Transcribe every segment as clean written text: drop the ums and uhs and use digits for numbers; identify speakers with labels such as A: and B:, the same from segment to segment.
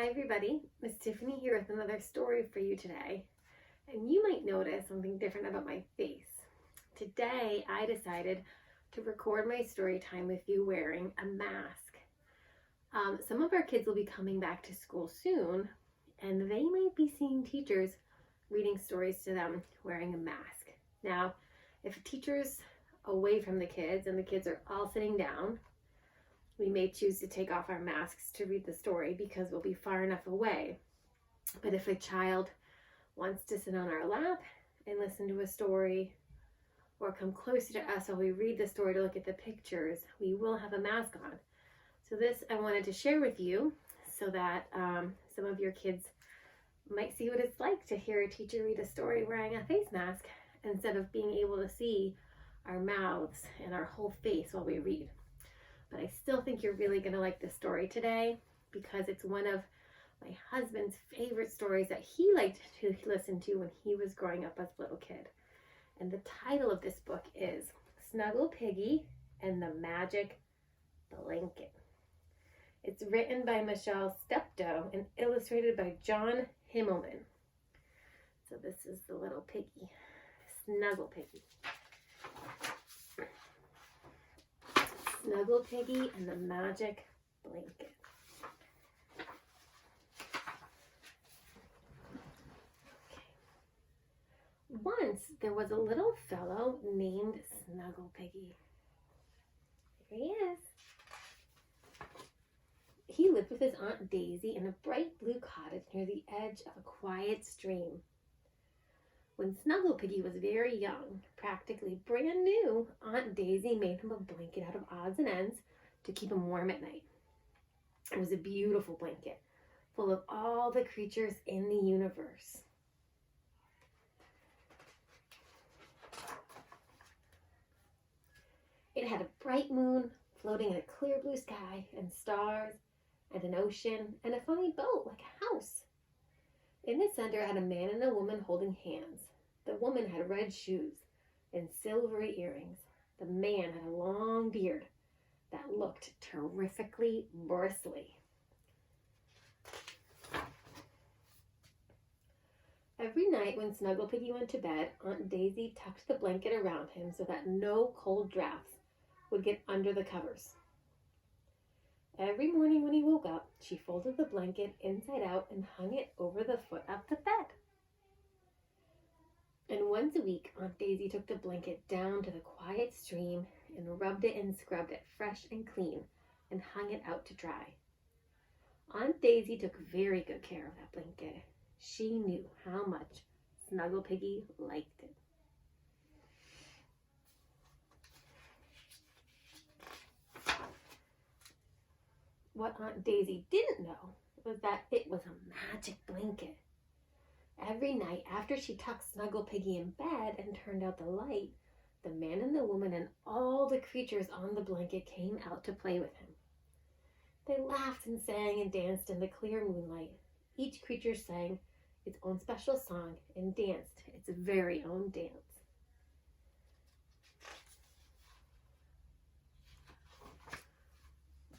A: Hi everybody, Miss Tiffany here with another story for you today. And you might notice something different about my face. Today I decided to record my story time with you wearing a mask. Some of our kids will be coming back to school soon, and they might be seeing teachers reading stories to them wearing a mask. Now, if a teacher's away from the kids and the kids are all sitting down, we may choose to take off our masks to read the story because we'll be far enough away. But if a child wants to sit on our lap and listen to a story, or come closer to us while we read the story to look at the pictures, we will have a mask on. So this I wanted to share with you so that some of your kids might see what it's like to hear a teacher read a story wearing a face mask instead of being able to see our mouths and our whole face while we read. But I still think you're really going to like this story today because it's one of my husband's favorite stories that he liked to listen to when he was growing up as a little kid. And the title of this book is Snuggle, Piggy, and the Magic Blanket. It's written by Michelle Steptoe and illustrated by John Himmelman. So this is the little piggy, Snuggle Piggy. Snuggle Piggy and the Magic Blanket. Okay. Once there was a little fellow named Snuggle Piggy. Here he is. He lived with his Aunt Daisy in a bright blue cottage near the edge of a quiet stream. When Snuggle Piggy was very young, practically brand new, Aunt Daisy made him a blanket out of odds and ends to keep him warm at night. It was a beautiful blanket, full of all the creatures in the universe. It had a bright moon floating in a clear blue sky, and stars, and an ocean, and a funny boat like a house. In the center had a man and a woman holding hands. The woman had red shoes and silvery earrings. The man had a long beard that looked terrifically bristly. Every night when Snuggle Piggy went to bed, Aunt Daisy tucked the blanket around him so that no cold drafts would get under the covers. Every morning when he woke up, she folded the blanket inside out and hung it over the foot of the bed. And once a week, Aunt Daisy took the blanket down to the quiet stream and rubbed it and scrubbed it fresh and clean and hung it out to dry. Aunt Daisy took very good care of that blanket. She knew how much Snuggle Piggy liked it. What Aunt Daisy didn't know was that it was a magic blanket. Every night after she tucked Snuggle Piggy in bed and turned out the light, the man and the woman and all the creatures on the blanket came out to play with him. They laughed and sang and danced in the clear moonlight. Each creature sang its own special song and danced its very own dance.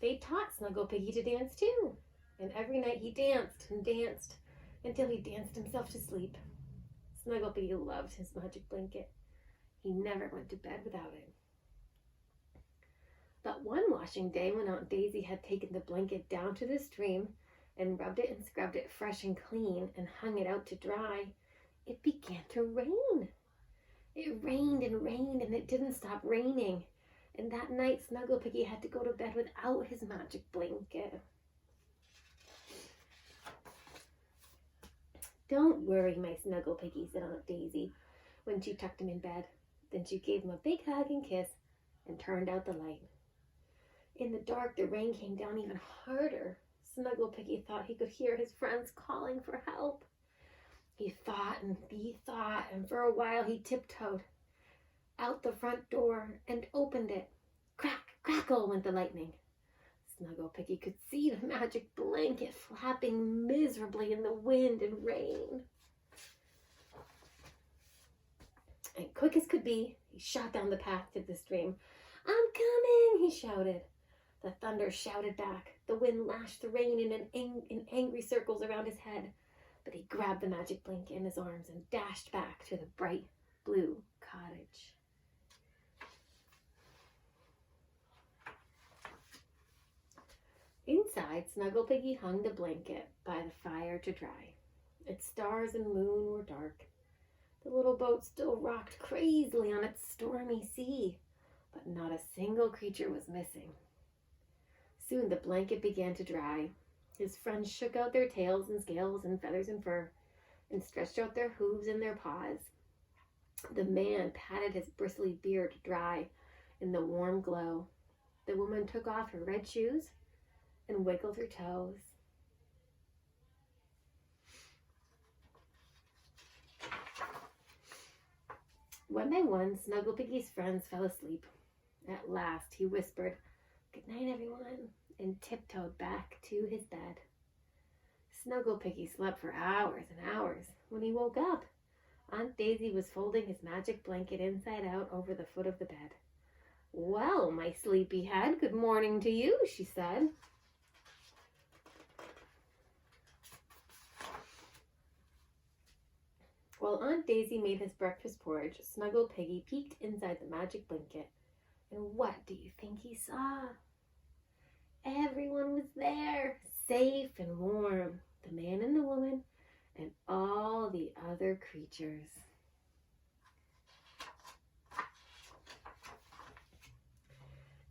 A: They taught Snuggle Piggy to dance too, and every night he danced and danced until he danced himself to sleep. Snuggle Piggy loved his magic blanket. He never went to bed without it. But one washing day when Aunt Daisy had taken the blanket down to the stream and rubbed it and scrubbed it fresh and clean and hung it out to dry, it began to rain. It rained and rained and it didn't stop raining. And that night, Snuggle Piggy had to go to bed without his magic blanket. "Don't worry, my Snuggle Piggy," said Aunt Daisy when she tucked him in bed. Then she gave him a big hug and kiss and turned out the light. In the dark, the rain came down even harder. Snuggle Piggy thought he could hear his friends calling for help. He thought, and for a while he tiptoed out the front door and opened it. Crack, crackle went the lightning. Snuggle Piggy could see the magic blanket flapping miserably in the wind and rain. And quick as could be, he shot down the path to the stream. "I'm coming," he shouted. The thunder shouted back. The wind lashed the rain in angry circles around his head. But he grabbed the magic blanket in his arms and dashed back to the bright blue cottage. Inside, Snuggle Piggy hung the blanket by the fire to dry. Its stars and moon were dark. The little boat still rocked crazily on its stormy sea, but not a single creature was missing. Soon the blanket began to dry. His friends shook out their tails and scales and feathers and fur, and stretched out their hooves and their paws. The man patted his bristly beard dry in the warm glow. The woman took off her red shoes and wiggled her toes. One by one, Snuggle Piggy's friends fell asleep. At last, he whispered, "Good night, everyone," and tiptoed back to his bed. Snuggle Piggy slept for hours and hours. When he woke up, Aunt Daisy was folding his magic blanket inside out over the foot of the bed. "Well, my sleepyhead, good morning to you," she said. While Aunt Daisy made his breakfast porridge, Snuggle Piggy peeked inside the magic blanket. And what do you think he saw? Everyone was there, safe and warm. The man and the woman and all the other creatures.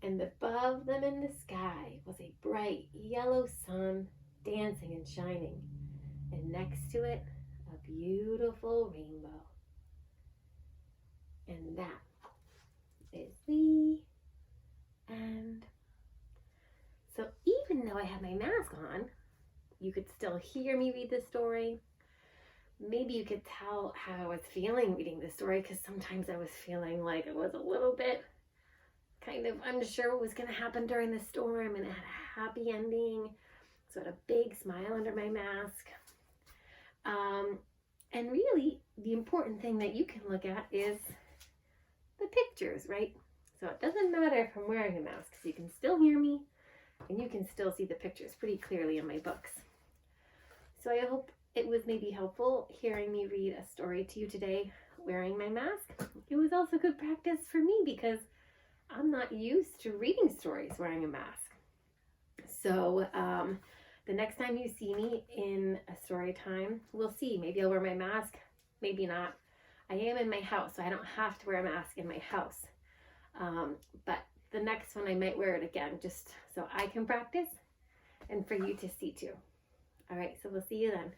A: And above them in the sky was a bright yellow sun dancing and shining. And next to it, a beautiful rainbow. And that is the end. So even though I had my mask on, you could still hear me read the story. Maybe you could tell how I was feeling reading the story, because sometimes I was feeling like it was a little bit kind of unsure what was going to happen during the storm, and it had a happy ending. So I had a big smile under my mask. And really, the important thing that you can look at is the pictures, right? So it doesn't matter if I'm wearing a mask, because you can still hear me, and you can still see the pictures pretty clearly in my books. So I hope it was maybe helpful hearing me read a story to you today wearing my mask. It was also good practice for me, because I'm not used to reading stories wearing a mask. So the next time you see me in a story time, we'll see. Maybe I'll wear my mask, maybe not. I am in my house, so I don't have to wear a mask in my house. But the next one I might wear it again, just so I can practice and for you to see too. All right, so we'll see you then.